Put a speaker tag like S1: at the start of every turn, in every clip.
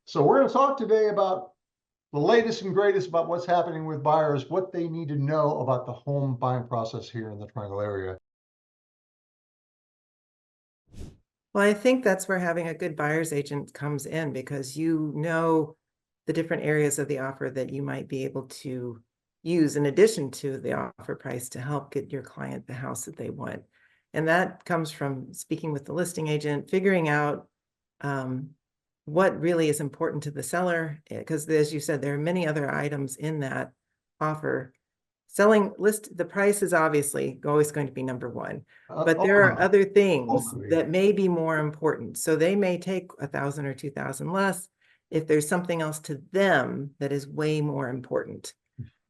S1: So we're going to talk today about the latest and greatest about what's happening with buyers, what they need to know about the home buying process here in the Triangle area.
S2: Well, I think that's where having a good buyer's agent comes in, because you know the different areas of the offer that you might be able to use in addition to the offer price to help get your client the house that they want. And that comes from speaking with the listing agent, figuring out what really is important to the seller, because as you said, there are many other items in that offer. The price is obviously always going to be number one, but there are other things that may be more important. So they may take 1,000 or 2,000 less if there's something else to them that is way more important.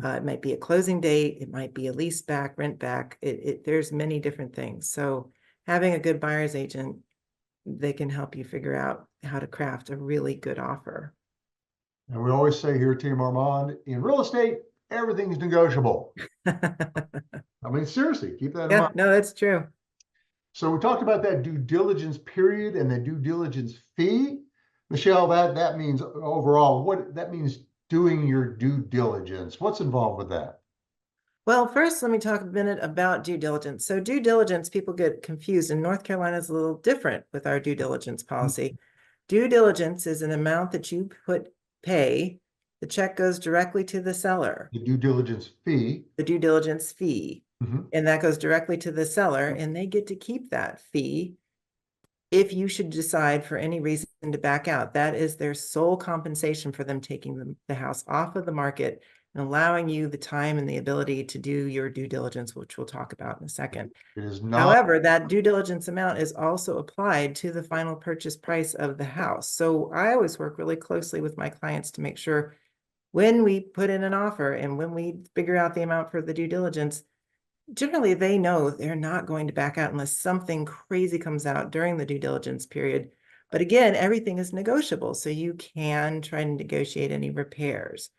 S2: It might be a closing date, it might be a lease back, rent back. There's many different things. So having a good buyer's agent, they can help you figure out how to craft a really good offer.
S1: And we always say here at Team Armand, in real estate, everything's negotiable. I mean, seriously, keep that in mind.
S2: No, that's true.
S1: So we talked about that due diligence period and the due diligence fee. Michelle, that means overall, what that means doing your due diligence. What's involved with that?
S2: Well, first, let me talk a minute about due diligence. So due diligence, people get confused, and North Carolina is a little different with our due diligence policy. Due diligence is an amount that you pay. The check goes directly to the seller.
S1: The due diligence fee.
S2: The due diligence fee. And that goes directly to the seller, and they get to keep that fee if you should decide for any reason to back out. That is their sole compensation for them taking the house off of the market and allowing you the time and the ability to do your due diligence, which we'll talk about in a second.
S1: It is not.
S2: However, that due diligence amount is also applied to the final purchase price of the house. So I always work really closely with my clients to make sure when we put in an offer and when we figure out the amount for the due diligence, generally they know they're not going to back out unless something crazy comes out during the due diligence period. But again, everything is negotiable, so you can try to negotiate any repairs.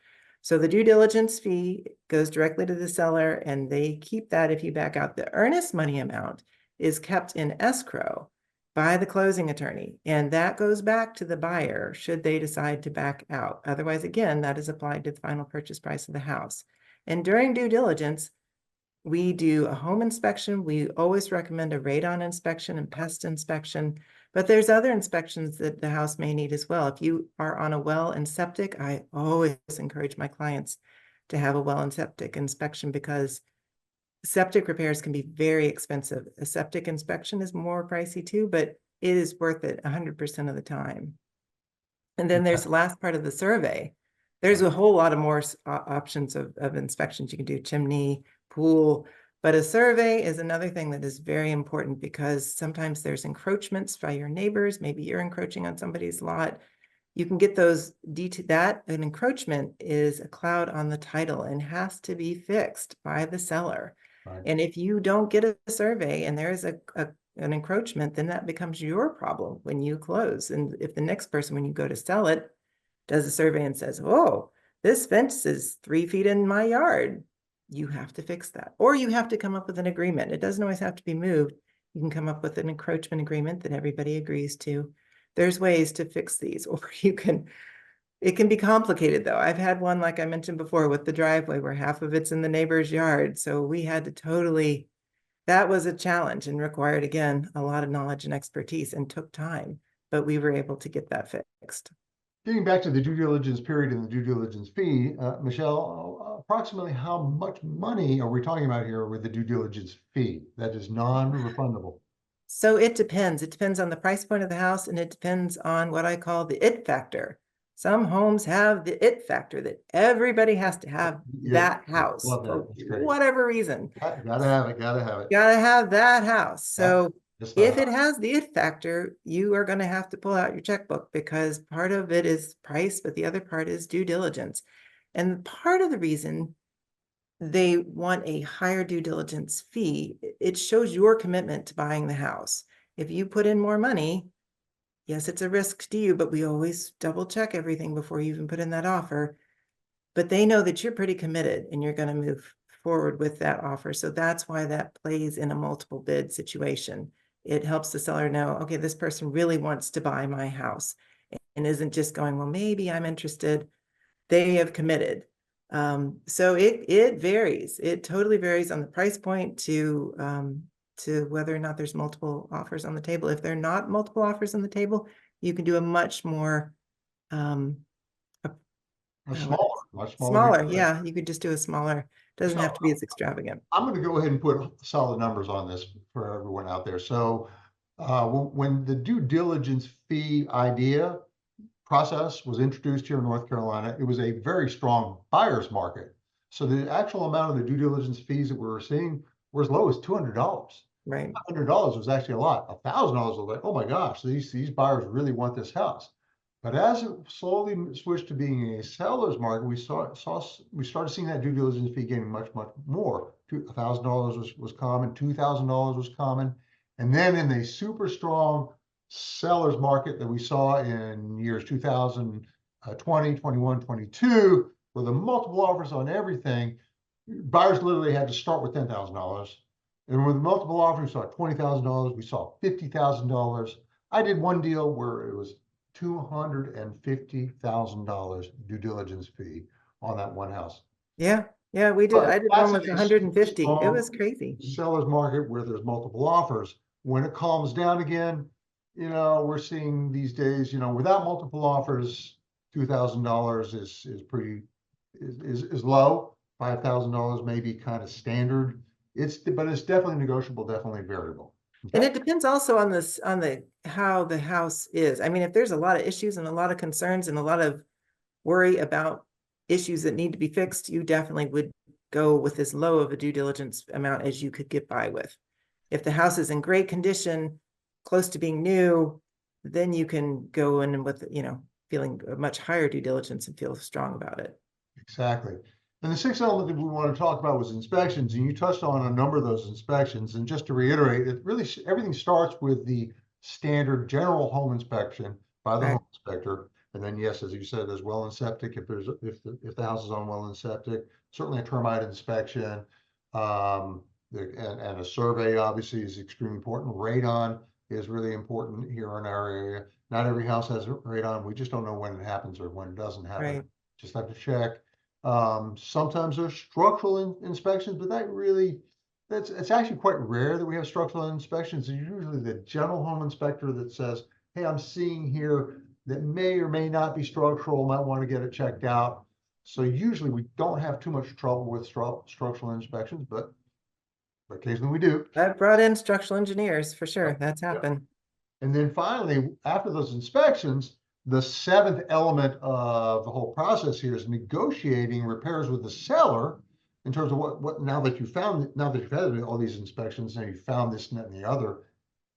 S2: So the due diligence fee goes directly to the seller, and they keep that if you back out. The earnest money amount is kept in escrow by the closing attorney, and that goes back to the buyer should they decide to back out. Otherwise, again, that is applied to the final purchase price of the house. And during due diligence, we do a home inspection. We always recommend a radon inspection and pest inspection, but there's other inspections that the house may need as well. If you are on a well and septic, I always encourage my clients to have a well and septic inspection, because septic repairs can be very expensive. A septic inspection is more pricey too, but it is worth it 100% of the time. And then there's the last part of the survey. There's a whole lot of more options of inspections. You can do chimney, pool, but a survey is another thing that is very important, because sometimes there's encroachments by your neighbors. Maybe you're encroaching on somebody's lot. You can get those that an encroachment is a cloud on the title and has to be fixed by the seller. Right. And if you don't get a survey and there is an encroachment, then that becomes your problem when you close. And if the next person, when you go to sell it, does a survey and says, oh, this fence is 3 feet in my yard, you have to fix that. Or you have to come up with an agreement. It doesn't always have to be moved. You can come up with an encroachment agreement that everybody agrees to. There's ways to fix these, or it can be complicated though. I've had one, like I mentioned before, with the driveway where half of it's in the neighbor's yard. So we had to that was a challenge and required, again, a lot of knowledge and expertise and took time, but we were able to get that fixed.
S1: Getting back to the due diligence period and the due diligence fee, Michelle, approximately how much money are we talking about here with the due diligence fee that is non-refundable?
S2: So it depends. It depends on the price point of the house, and it depends on what I call the it factor. Some homes have the it factor that everybody has to have that house for whatever reason.
S1: Gotta have it, gotta have it.
S2: Gotta have that house. So if it has the it factor, you are going to have to pull out your checkbook, because part of it is price, but the other part is due diligence. And part of the reason they want a higher due diligence fee, it shows your commitment to buying the house. If you put in more money, yes, it's a risk to you, but we always double check everything before you even put in that offer. But they know that you're pretty committed and you're going to move forward with that offer. So that's why that plays in a multiple bid situation. It helps the seller know, okay, this person really wants to buy my house. and isn't just going, well, maybe I'm interested. They have committed. So it varies. It totally varies on the price point to whether or not there's multiple offers on the table. If there are not multiple offers on the table, you can do a much more
S1: A
S2: uh,
S1: smaller, much smaller.
S2: smaller. Yeah, you could just do a smaller. Doesn't have to be as extravagant.
S1: I'm going to go ahead and put solid numbers on this for everyone out there. So when the due diligence fee idea process was introduced here in North Carolina, it was a very strong buyer's market. So the actual amount of the due diligence fees that we were seeing were as low as $200.
S2: Right.
S1: $100 was actually a lot. $1,000 was like, oh my gosh, these buyers really want this house. But as it slowly switched to being a seller's market, we started seeing that due diligence fee getting much more. $1,000 was common, $2,000 was common, and then in the super strong seller's market that we saw in years 2020, 21, 22, where the multiple offers on everything, buyers literally had to start with $10,000. And with multiple offers, we saw $20,000, we saw $50,000. I did one deal where it was $250,000 due diligence fee on that one house.
S2: Yeah. Yeah, we did. I did one with 150. It was crazy.
S1: Seller's market where there's multiple offers. When it calms down again, we're seeing these days, without multiple offers, $2,000 is low. $5,000 may be kind of standard. But it's definitely negotiable, definitely variable. Okay?
S2: And it depends also on how the house is. I mean, if there's a lot of issues and a lot of concerns and a lot of worry about issues that need to be fixed, you definitely would go with as low of a due diligence amount as you could get by with. If the house is in great condition, close to being new, then you can go in with, feeling a much higher due diligence and feel strong about it.
S1: Exactly. And the sixth element that we want to talk about was inspections, and you touched on a number of those inspections. And just to reiterate, everything starts with the standard general home inspection by the home inspector. And then, yes, as you said, there's well and septic. If the house is on well and septic, certainly a termite inspection, and a survey obviously is extremely important. Radon is really important here in our area. Not every house has radon. We just don't know when it happens or when it doesn't happen.
S2: Right.
S1: Just have to check. Sometimes there's structural inspections, but it's actually quite rare that we have structural inspections. It's usually the general home inspector that says, hey, I'm seeing here that may or may not be structural, might want to get it checked out. So usually we don't have too much trouble with structural inspections, but occasionally we do.
S2: I've brought in structural engineers for sure. That's happened.
S1: And then finally, after those inspections, the seventh element of the whole process here is negotiating repairs with the seller in terms of what now that you've had all these inspections and you found this and that and the other,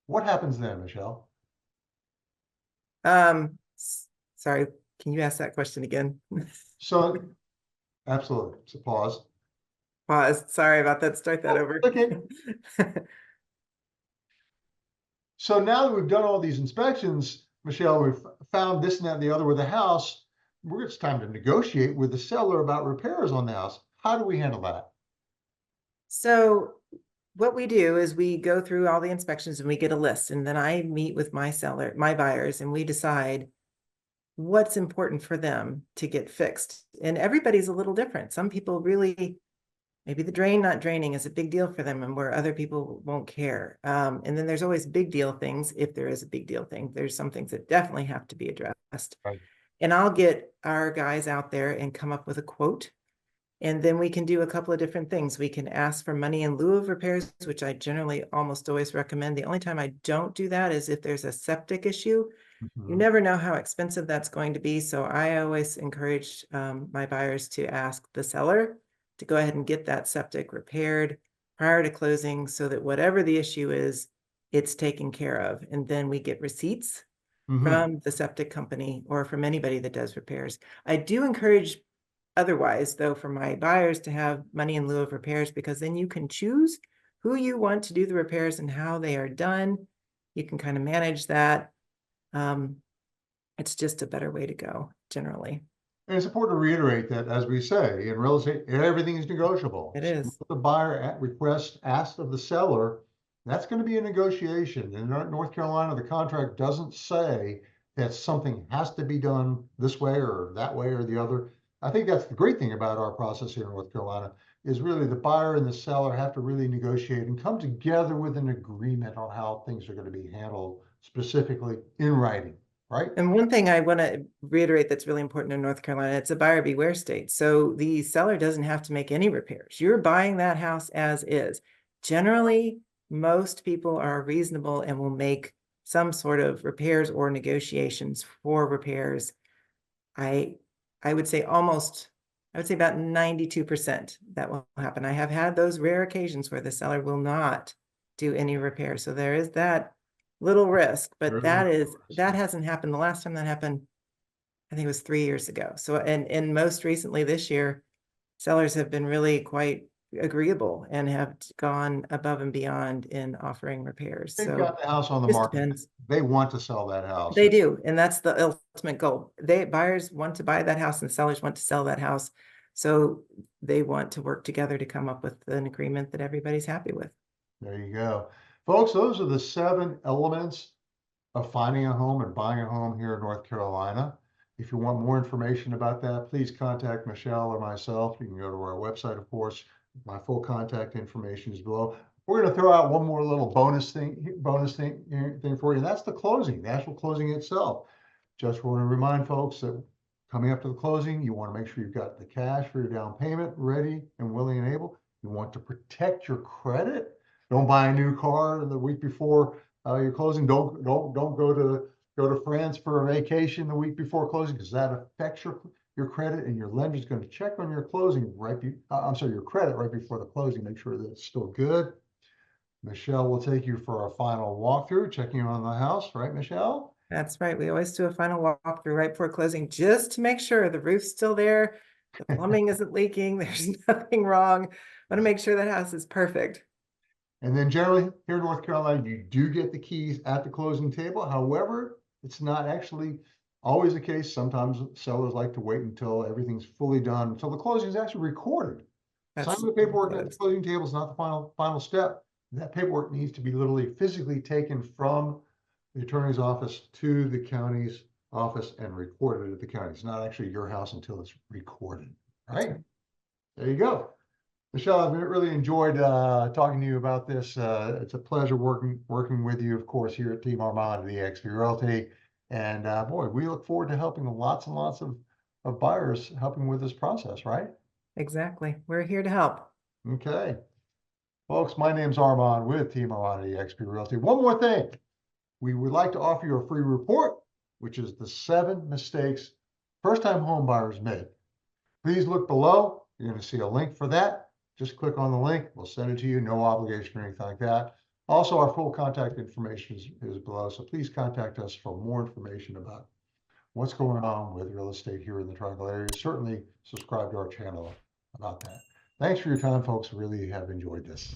S1: what happens then, Michelle?
S2: Sorry, can you ask that question again?
S1: So, absolutely. So pause.
S2: Pause. Sorry about that. Start that over.
S1: Okay. So now that we've done all these inspections, Michelle, we've found this and that and the other with the house. It's time to negotiate with the seller about repairs on the house. How do we handle that?
S2: So what we do is we go through all the inspections and we get a list, and then I meet with my buyers, and we decide what's important for them to get fixed. And everybody's a little different. Some people really, maybe the drain not draining is a big deal for them, and where other people won't care. And then there's always big deal things. If there is a big deal thing, there's some things that definitely have to be addressed.
S1: Right.
S2: And I'll get our guys out there and come up with a quote. And then we can do a couple of different things. We can ask for money in lieu of repairs, which I generally almost always recommend. The only time I don't do that is if there's a septic issue.
S1: Mm-hmm.
S2: You never know how expensive that's going to be. So I always encourage my buyers to ask the seller to go ahead and get that septic repaired prior to closing, so that whatever the issue is, it's taken care of. And then we get receipts from the septic company or from anybody that does repairs. I do encourage otherwise, though, for my buyers to have money in lieu of repairs, because then you can choose who you want to do the repairs and how they are done. You can kind of manage that. It's just a better way to go generally.
S1: And it's important to reiterate that, as we say, in real estate, everything is negotiable.
S2: It is.
S1: So the buyer asked of the seller, that's going to be a negotiation. In North Carolina, the contract doesn't say that something has to be done this way or that way or the other. I think that's the great thing about our process here in North Carolina is really the buyer and the seller have to really negotiate and come together with an agreement on how things are going to be handled specifically in writing, right?
S2: And one thing I want to reiterate that's really important in North Carolina, it's a buyer beware state. So the seller doesn't have to make any repairs. You're buying that house as is. Generally, most people are reasonable and will make some sort of repairs or negotiations for repairs. I would say about 92% that will happen. I have had those rare occasions where the seller will not do any repair. So there is that little risk, but that hasn't happened. The last time that happened, I think it was 3 years ago. So, and most recently this year, sellers have been really quite agreeable and have gone above and beyond in offering repairs.
S1: They've
S2: So
S1: got the house on the
S2: just
S1: market.
S2: depends.
S1: They want to sell that house.
S2: They do, and that's the ultimate goal. Buyers want to buy that house and sellers want to sell that house. So they want to work together to come up with an agreement that everybody's happy with.
S1: There you go. Folks, those are the 7 elements of finding a home and buying a home here in North Carolina. If you want more information about that, please contact Michelle or myself. You can go to our website, of course. My full contact information is below. We're going to throw out one more little bonus thing for you. And that's the closing, the actual closing itself. Just want to remind folks that coming up to the closing, you want to make sure you've got the cash for your down payment ready and willing and able. You want to protect your credit. Don't buy a new car the week before your closing. Don't go to France for a vacation the week before closing, because that affects your credit, and your lender is going to check on your closing your credit right before the closing, make sure that it's still good. Michelle will take you for a final walkthrough, checking on the house, right, Michelle?
S2: That's right. We always do a final walkthrough right before closing, just to make sure the roof's still there, the plumbing isn't leaking, there's nothing wrong. Want to make sure that house is perfect.
S1: And then generally here in North Carolina, you do get the keys at the closing table. However, it's not actually always the case. Sometimes sellers like to wait until everything's fully done, until the closing is actually recorded. Signing the paperwork at the closing table is not the final step. That paperwork needs to be literally physically taken from the attorney's office to the county's office and recorded at the county. It's not actually your house until it's recorded, right? There you go. Michelle, I've really enjoyed talking to you about this. It's a pleasure working with you, of course, here at Team Armand EXP Realty. And boy, we look forward to helping lots and lots of buyers, helping with this process, right?
S2: Exactly. We're here to help.
S1: Okay. Folks, my name's Armand with Team Armand EXP Realty. One more thing. We would like to offer you a free report, which is the 7 mistakes first-time home buyers make. Please look below. You're going to see a link for that. Just click on the link. We'll send it to you. No obligation or anything like that. Also, our full contact information is below. So please contact us for more information about what's going on with real estate here in the Triangle area. Certainly subscribe to our channel about that. Thanks for your time, folks. Really have enjoyed this.